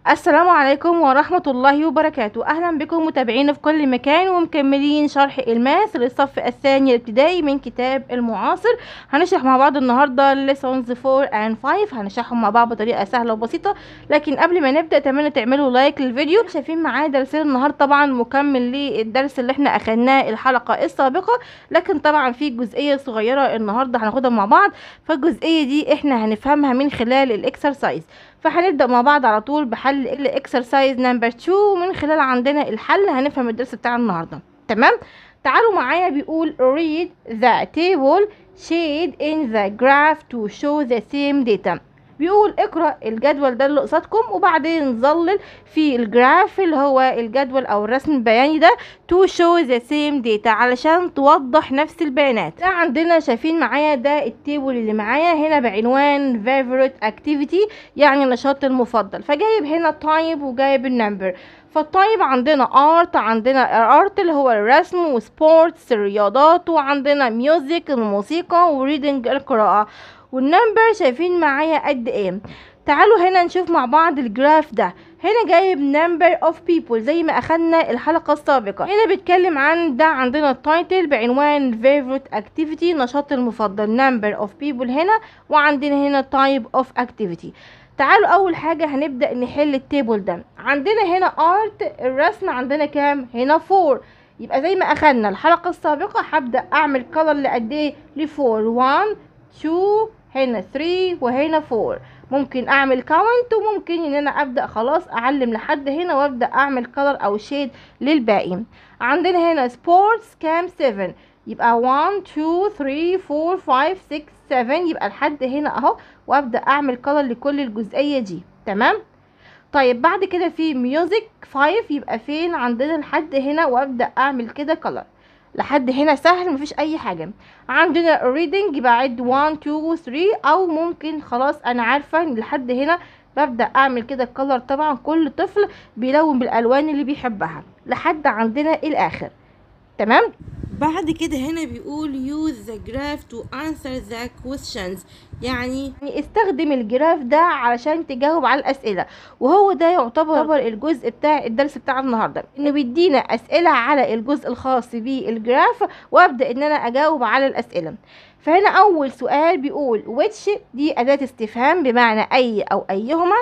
السلام عليكم ورحمة الله وبركاته. أهلا بكم متابعين في كل مكان ومكملين شرح الماس للصف الثاني الابتدائي من كتاب المعاصر. هنشرح مع بعض النهاردة lessons 4 and 5. هنشرحهم مع بعض بطريقة سهلة وبسيطة، لكن قبل ما نبدأ أتمنى تعملوا لايك للفيديو. شايفين معايا درسين النهاردة، طبعا مكمل للدرس اللي احنا أخدناه الحلقة السابقة، لكن طبعا في جزئية صغيرة النهاردة هناخدها مع بعض. فالجزئية دي احنا هنفهمها من خلال الاكسرسايز. فهنبدأ مع بعض على طول بحل الاكسرسايز نمبر 2، ومن خلال عندنا الحل هنفهم الدرس بتاع النهارده. تمام، تعالوا معايا. بيقول read the table shade in the graph to show the same data. بيقول اقرأ الجدول ده اللي قصادكم وبعدين نظلل في الجراف اللي هو الجدول او الرسم البياني ده to show the same data علشان توضح نفس البيانات. ده عندنا شايفين معايا ده التيبل اللي معايا هنا بعنوان favorite activity، يعني النشاط المفضل. فجايب هنا type وجايب النمبر. فالطيب عندنا art، عندنا art اللي هو الرسم، وسبورتس الرياضات، وعندنا ميوزك الموسيقى، وريدنج القراءة. والنمبر شايفين معايا قد ايه. تعالوا هنا نشوف مع بعض الجراف ده. هنا جايب number of people زي ما اخدنا الحلقة السابقة. هنا بيتكلم عن ده عندنا التايتل بعنوان favorite activity النشاط المفضل، number of people هنا، وعندنا هنا type of activity. تعالوا اول حاجة هنبدأ نحل التيبل ده. عندنا هنا art الرسم عندنا كام؟ هنا 4. يبقى زي ما اخدنا الحلقة السابقة هبدأ اعمل color لقد ايه؟ ل 4، 1 2 هنا 3 وهنا 4. ممكن اعمل كاونت وممكن ان انا ابدا خلاص اعلم لحد هنا وابدا اعمل كلر او شيد للباقي. عندنا هنا سبورتس كام؟ 7. يبقى 1 2 3 4 5 6 7، يبقى لحد هنا اهو، وابدا اعمل كلر لكل الجزئيه دي. تمام. طيب بعد كده في ميوزك 5، يبقى فين عندنا لحد هنا، وابدا اعمل كده كلر لحد هنا. سهل مفيش اي حاجه. عندنا reading يبقى عد 1 2 3، او ممكن خلاص انا عارفه ان لحد هنا ببدا اعمل كده الكلر. طبعا كل طفل بيلون بالالوان اللي بيحبها لحد عندنا الاخر. تمام. بعد كده هنا بيقول use the graph to answer the questions، يعني استخدم الجراف ده علشان تجاوب على الأسئلة. وهو ده يعتبر الجزء بتاع الدرس بتاع النهاردة، انه بيدينا أسئلة على الجزء الخاص بالجراف، وابدأ ان انا اجاوب على الأسئلة. فهنا اول سؤال بيقول which، دي أداة استفهام بمعنى اي او ايهما.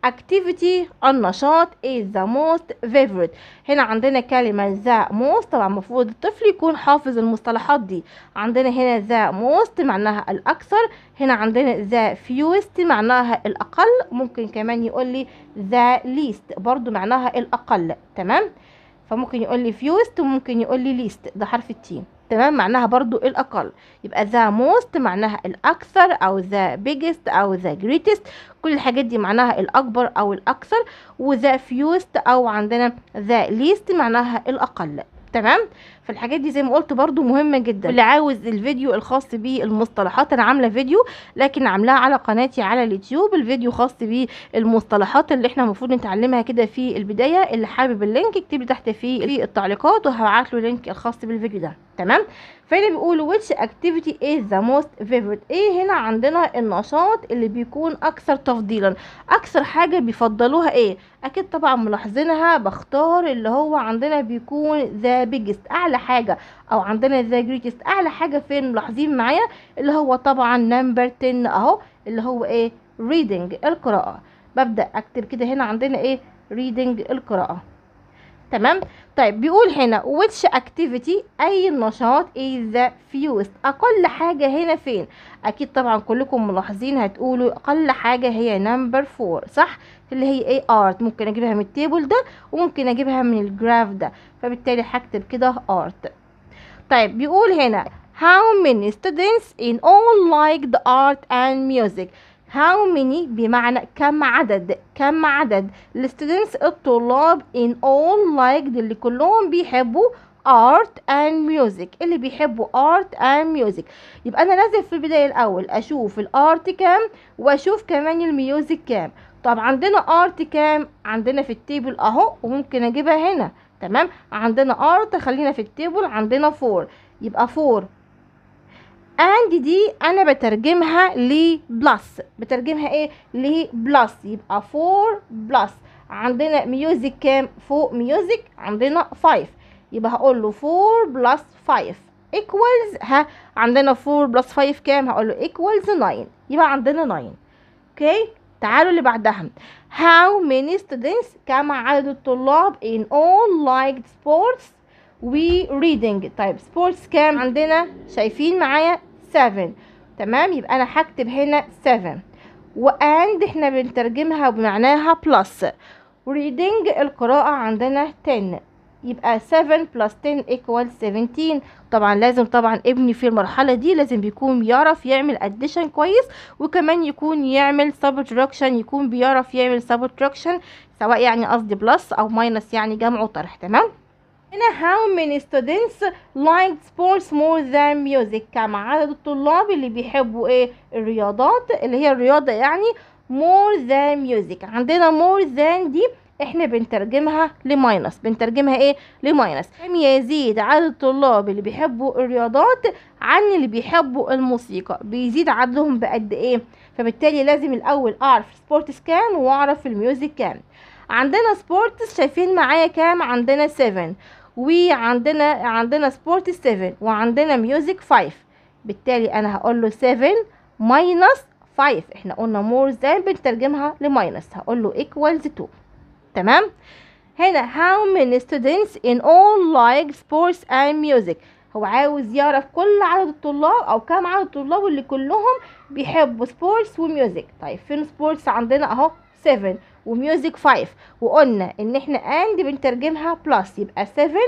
activity النشاط is the most favorite. هنا عندنا كلمة the most، طبعا المفروض الطفل يكون حافظ المصطلحات دي. عندنا هنا the most معناها الأكثر، هنا عندنا the fewest معناها الأقل، ممكن كمان يقول لي the least برضو معناها الأقل. تمام. فممكن يقول لي fewest وممكن يقول لي least، ده حرف التي. تمام، معناها برضو الأقل. يبقى the most معناها الأكثر أو the biggest أو the greatest، كل الحاجات دي معناها الأكبر أو الأكثر. وthe fewest أو عندنا the least معناها الأقل. تمام. فالحاجات دي زي ما قلت برضو مهمة جدا. اللي عاوز الفيديو الخاص بالمصطلحات، انا عاملة فيديو لكن عاملاه على قناتي على اليوتيوب، الفيديو خاص بالمصطلحات اللي احنا المفروض نتعلمها كده في البداية. اللي حابب اللينك اكتب لي تحت في التعليقات وهبعت له لينك الخاص بالفيديو ده. تمام. فهنا بيقول which activity is the most favorite. ايه هنا عندنا النشاط اللي بيكون اكثر تفضيلا، اكثر حاجة بيفضلوها ايه. اكيد طبعا ملاحظينها، بختار اللي هو عندنا بيكون the biggest اعلى حاجة، او عندنا the greatest اعلى حاجة. فين ملاحظين معايا؟ اللي هو طبعا نمبر 10 اهو، اللي هو ايه؟ reading القراءة. ببدأ اكتب كده هنا عندنا ايه؟ reading القراءة. تمام. طيب بيقول هنا which activity اي نشاط is the fewest اقل حاجة هنا فين. اكيد طبعا كلكم ملاحظين هتقولوا اقل حاجة هي نمبر 4، صح؟ اللي هي ايه؟ art. ممكن اجيبها من التيبل ده وممكن اجيبها من الجراف ده، فبالتالي هكتب كده art. طيب بيقول هنا how many students in all like the art and music. how many بمعنى كم عدد، كم عدد students الطلاب in all like اللي كلهم بيحبوا art and music، اللي بيحبوا art and music. يبقى انا لازم في البداية الاول اشوف الارت كام واشوف كمان الميوزك كام. طب عندنا ارت كام؟ عندنا في التيبل اهو، وممكن اجيبها هنا. تمام. عندنا ارت، خلينا في التيبل، عندنا 4، يبقى 4 and دي انا بترجمها لبلس. بترجمها ايه؟ لبلس. يبقى 4 بلس عندنا ميوزك كام فوق ميوزك؟ عندنا 5. يبقى هقول له 4 بلس 5 equals عندنا 4 بلس 5 كام؟ هقول له equals 9. يبقى عندنا 9. اوكي، تعالوا اللي بعدها. how many students كم عدد الطلاب in all liked sports و reading. طيب sports كام عندنا؟ شايفين معايا 7. تمام، يبقى انا هكتب هنا 7 and احنا بنترجمها بمعناها plus. reading القراءة عندنا 10. يبقى 7 plus 10 equals 17. طبعا لازم ابني في المرحلة دي لازم بيكون بيعرف يعمل addition كويس، وكمان يكون يعمل subtraction، يكون بيعرف يعمل subtraction سواء يعني قصدي plus او minus يعني جمع وطرح. تمام. هنا how many students liked sports more than music. كم عدد الطلاب اللي بيحبوا ايه؟ الرياضات، اللي هي الرياضة يعني more than music. عندنا more than دي احنا بنترجمها لماينس. بنترجمها ايه؟ لماينس. كم يزيد عدد الطلاب اللي بيحبوا الرياضات عن اللي بيحبوا الموسيقى؟ بيزيد عددهم بقد ايه؟ فبالتالي لازم الاول اعرف سبورتس كام واعرف الميوزك كام. عندنا سبورتس شايفين معايا كام؟ عندنا 7، وعندنا سبورتس 7، وعندنا ميوزك 5. بالتالي انا هقول له 7 ماينس 5. احنا قلنا مور ذان بنترجمها لماينس، هقول له equals 2. تمام. هنا how many students in all like sports and music. هو عاوز يعرف كل عدد الطلاب او كم عدد الطلاب اللي كلهم بيحبوا سبورتس وميوزك. طيب فين سبورتس؟ عندنا اهو 7 وميوزك 5، وقلنا ان احنا and بنترجمها بلس، يبقى 7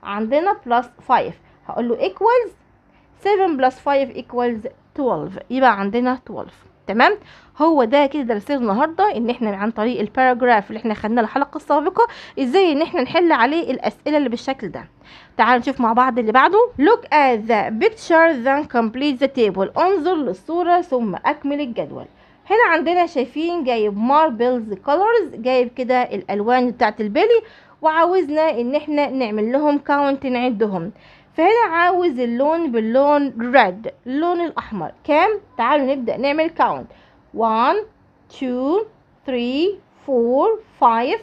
عندنا بلس 5. هقول له equals 7 بلس 5 equals 12. يبقى عندنا 12. تمام. هو ده كده درسنا النهارده، ان احنا عن طريق الباراجراف اللي احنا خدناه الحلقه السابقه ازاي ان احنا نحل عليه الاسئله اللي بالشكل ده. تعالوا نشوف مع بعض اللي بعده. look at the picture then complete the table. انظر للصوره ثم اكمل الجدول. هنا عندنا شايفين جايب ماربلز كولرز، جايب كده الالوان بتاعت البلي، وعاوزنا ان احنا نعمل لهم كاونت نعدهم. فهنا عاوز اللون باللون ريد، اللون الاحمر. كام؟ تعالوا نبدا نعمل كاونت. 1 2 3 4 5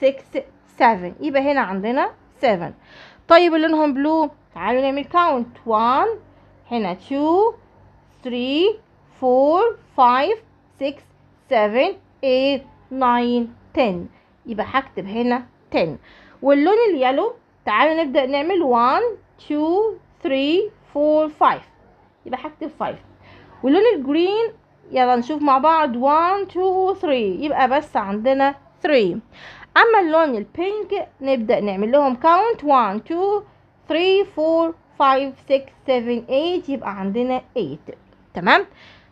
6 7. يبقى هنا عندنا 7. طيب اللونهم بلو، تعالوا نعمل كاونت. 1 هنا 2 3 4 5 6 7 8 9 10. يبقى هكتب هنا 10. واللون اليالو تعالوا نبدأ نعمل 1 2 3 4 5. يبقى هكتب 5. واللون الجرين يلا نشوف مع بعض 1 2 3. يبقى بس عندنا 3. اما اللون البينك نبدأ نعمل لهم كاونت 1 2 3 4 5 6 7 8. يبقى عندنا 8. تمام.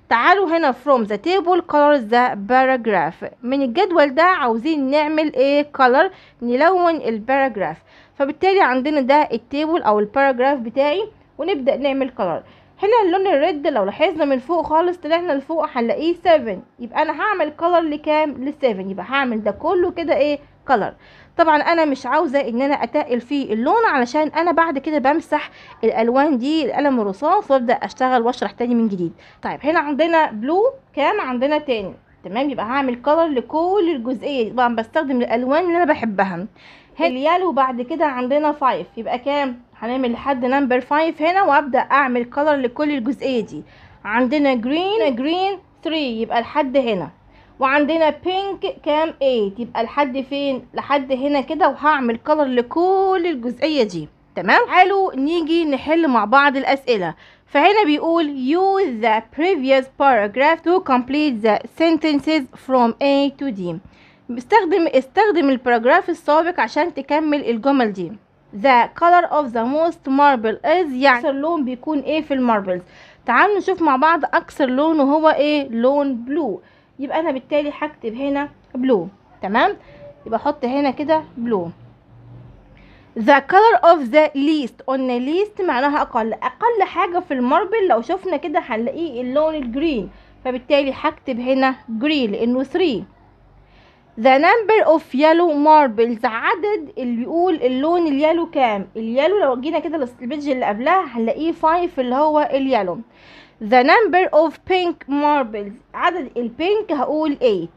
تعالوا هنا from the table color the paragraph. من الجدول ده عاوزين نعمل ايه؟ color، نلون الباراجراف. فبالتالي عندنا ده التيبل او الباراجراف بتاعي، ونبدأ نعمل color. هنا اللون الريد لو لاحظنا من فوق خالص طلعنا لفوق هنلاقيه 7. يبقى انا هعمل color لكام؟ ل7. يبقى هعمل ده كله كده ايه؟ color. طبعا انا مش عاوزه ان انا اتقل في اللون علشان انا بعد كده بمسح الالوان دي القلم الرصاص وابدا اشتغل واشرح تاني من جديد. طيب هنا عندنا بلو كام؟ عندنا 10. تمام. يبقى هعمل كلر لكل الجزئيه دي، طبعا بستخدم الالوان اللي انا بحبها. اليالو بعد كده عندنا 5. يبقى كام؟ هنعمل لحد نمبر 5 هنا وابدا اعمل كلر لكل الجزئيه دي. عندنا جرين 3. يبقى لحد هنا. وعندنا بينك كام؟ 8. يبقى لحد فين؟ لحد هنا كده، وهعمل كلر لكل الجزئيه دي. تمام. تعالوا نيجي نحل مع بعض الاسئله. فهنا بيقول use the previous paragraph to complete the sentences from A to D. استخدم الباراجراف السابق عشان تكمل الجمل دي. the color of the most marble is، يعني اكثر لون بيكون ايه في الماربلز؟ تعالوا نشوف مع بعض اكثر لون وهو ايه؟ لون بلو. يبقى انا بالتالي هكتب هنا بلو. تمام. يبقى احط هنا كده بلو. the color of the least، قلنا least معناها اقل حاجه في الماربل. لو شفنا كده هنلاقيه اللون الجرين، فبالتالي هكتب هنا جرين لانه 3. the number of yellow marbles، عدد اللي بيقول اللون اليالو كام؟ اليالو لو جينا كده البيج اللي قبلها هنلاقيه 5 اللي هو اليالو. the number of pink marbles، عدد البينك هقول 8.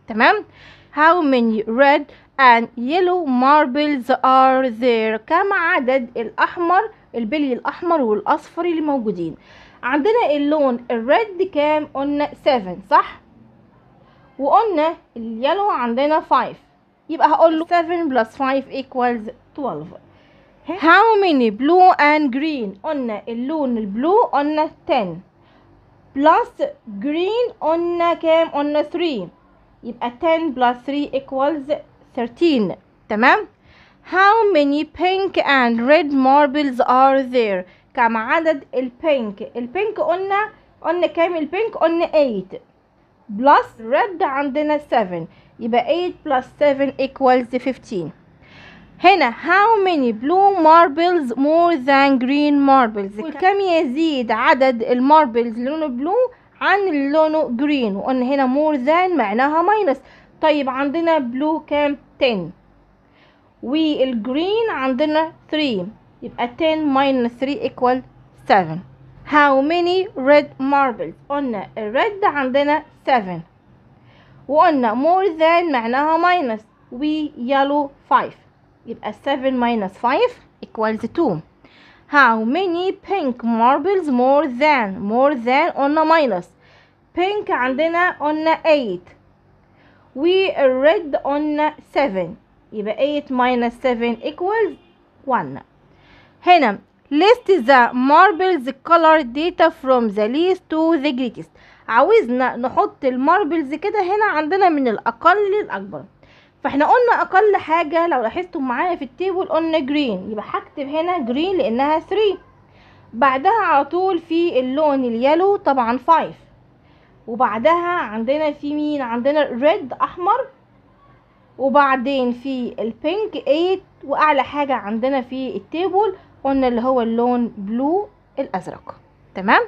تمام. how many red and yellow marbles are there؟ كم عدد الأحمر البلي الأحمر والأصفر اللي موجودين؟ عندنا اللون الريد كام؟ قلنا 7 صح؟ وقلنا اليلو عندنا 5، يبقى هقول له 7 plus 5 equals 12. how many blue and green؟ قلنا اللون البلو قلنا 10 plus green قلنا كام؟ قلنا 3، يبقى 10 plus 3 equals 13. تمام. how many pink and red marbles are there؟ كم عدد البينك قلنا كام البينك؟ قلنا 8 plus red عندنا 7، يبقى 8 plus 7 equals 15. هنا how many blue marbles more than green marbles؟ كم يزيد عدد الماربلز لونه بلو عن لونه جرين؟ وقلنا هنا more than معناها minus. طيب عندنا بلو كام؟ 10 والجرين عندنا 3، يبقى 10 minus 3 equal 7. how many red marbles؟ قلنا الريد عندنا 7 وقلنا more than معناها minus ويالو 5، يبقى 7 minus 5 equals 2. how many pink marbles more than قلنا minus pink عندنا قلنا 8 والred قلنا 7، يبقى 8 minus 7 equals 1. هنا list the marbles color data from the least to the greatest. عاوزنا نحط الماربلز كده هنا عندنا من الأقل للأكبر. فاحنا قلنا أقل حاجة لو لاحظتوا معايا في التيبل قلنا جرين، يبقى هكتب هنا جرين لأنها 3. بعدها على طول في اللون اليلو طبعا 5، وبعدها عندنا في مين؟ عندنا ريد أحمر، وبعدين في البينك 8، وأعلى حاجة عندنا في التيبل قلنا اللي هو اللون بلو الأزرق. تمام.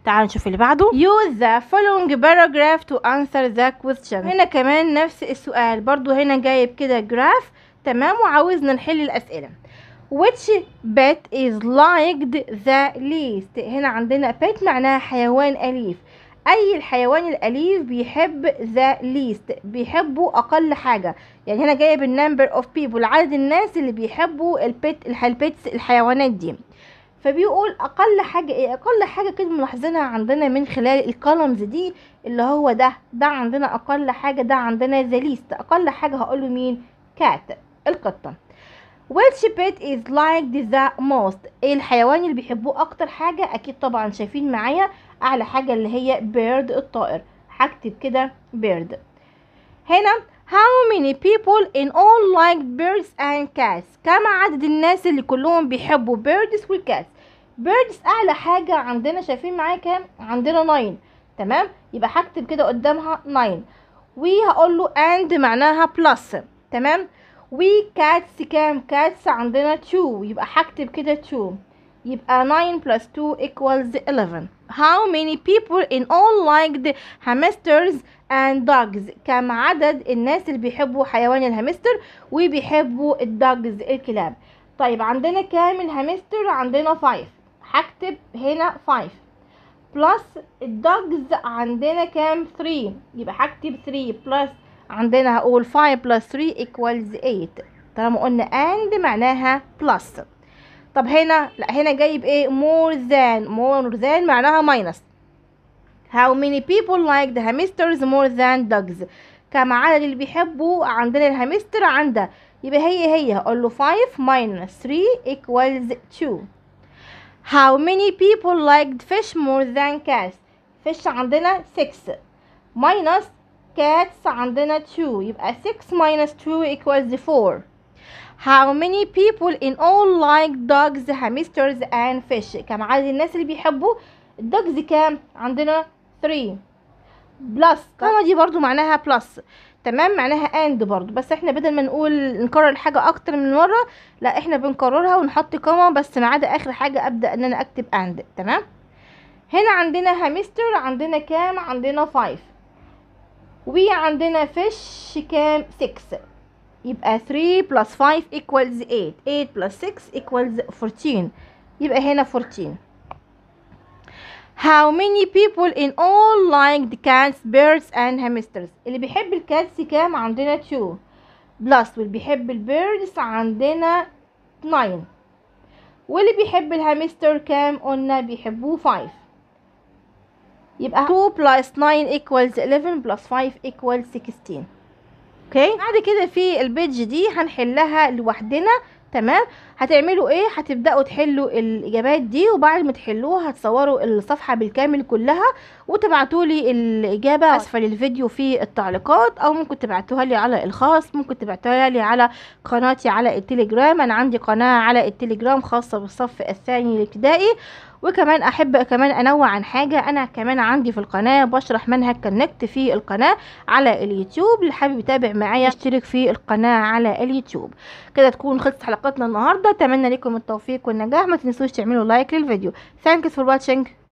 تعالوا نشوف اللي بعده. use the following paragraph to answer the question. هنا كمان نفس السؤال برضو، هنا جايب كده جراف. تمام. وعاوزنا نحل الأسئلة. which pet is liked the least؟ هنا عندنا pet معناها حيوان أليف. أي الحيوان الأليف بيحب the least، بيحبوا أقل حاجة. يعني هنا جايب number of people، عدد الناس اللي بيحبوا البيتس الحيوانات دي. فبيقول اقل حاجه ايه؟ اقل حاجه كده ملاحظينها عندنا من خلال الكولمز دي اللي هو ده عندنا اقل حاجه، ده عندنا ذا ليست. اقل حاجه هقوله مين؟ كات القطه. which pet is liked the most؟ ايه الحيوان اللي بيحبوه اكتر حاجه؟ اكيد طبعا شايفين معايا اعلى حاجه اللي هي bird الطائر، هكتب كده bird. هنا how many people in all like birds and cats؟ كم عدد الناس اللي كلهم بيحبوا birds والcats؟ birds اعلى حاجة عندنا، شايفين معايا كام؟ عندنا 9. تمام. يبقى هكتب كده قدامها 9، وهقول له and معناها plus. تمام. وcats كام؟ cats عندنا 2، يبقى هكتب كده 2، يبقى 9 plus 2 equals 11. how many people in all liked hamsters and dogs؟ كم عدد الناس اللي بيحبوا حيوان الهامستر وبيحبوا الدوجز الكلاب؟ طيب عندنا كام الهامستر؟ عندنا 5، هكتب هنا 5 plus الدوجز عندنا كام؟ 3، يبقى هكتب 3 plus عندنا هقول 5 plus 3 equals 8 طالما قلنا and معناها plus. طب هنا لا، هنا جايب ايه؟ more than معناها minus. how many people like the hamsters more than dogs؟ كم عدد اللي بيحبوا عندنا الهامستر عنده، يبقى هي هقول له 5 minus 3 equals 2. how many people liked fish more than cats؟ fish عندنا 6 minus cats عندنا 2، يبقى 6 minus 2 equals 4. how many people in all like dogs hamsters and fish؟ كم عدد الناس اللي بيحبوا الدوجز؟ كام عندنا؟ 3 بلس. كما دي برضو معناها بلس. تمام. معناها اند برضو، بس احنا بدل ما نقول نكرر الحاجة اكتر من مرة، لا احنا بنكررها ونحط كما بس ما عدا اخر حاجة ابدأ ان انا اكتب اند. تمام. هنا عندنا هامستر عندنا كام؟ عندنا 5، وعندنا فيش كام؟ 6، يبقى 3 plus 5 equals 8 8 plus 6 equals 14، يبقى هنا 14. How many people in all like the cats, birds and hamsters؟ اللي بيحب الكاتس كام؟ عندنا 2 بلس، واللي بيحب البيردز عندنا 9، واللي بيحب الهامستر كام؟ قلنا بيحبوه 5. يبقى 2 plus 9 equals 11 plus 5 equals 16. اوكي، بعد كده في البيج دي هنحلها لوحدنا. تمام، هتعملوا ايه؟ هتبداوا تحلوا الاجابات دي، وبعد ما تحلوها هتصوروا الصفحه بالكامل كلها وتبعتوا لي الاجابه اسفل الفيديو في التعليقات، او ممكن تبعتوها لي على الخاص، ممكن تبعتوها لي على قناتي على التليجرام. انا عندي قناه على التليجرام خاصه بالصف الثاني الابتدائي. وكمان احب كمان انوع عن حاجه، انا كمان عندي في القناه بشرح منهج كونكت في القناه على اليوتيوب. اللي حابب يتابع معايا اشترك في القناه على اليوتيوب. كده تكون خلصت حلقتنا النهارده. اتمنى لكم التوفيق والنجاح. ما تنسوش تعملوا لايك للفيديو. Thanks for watching.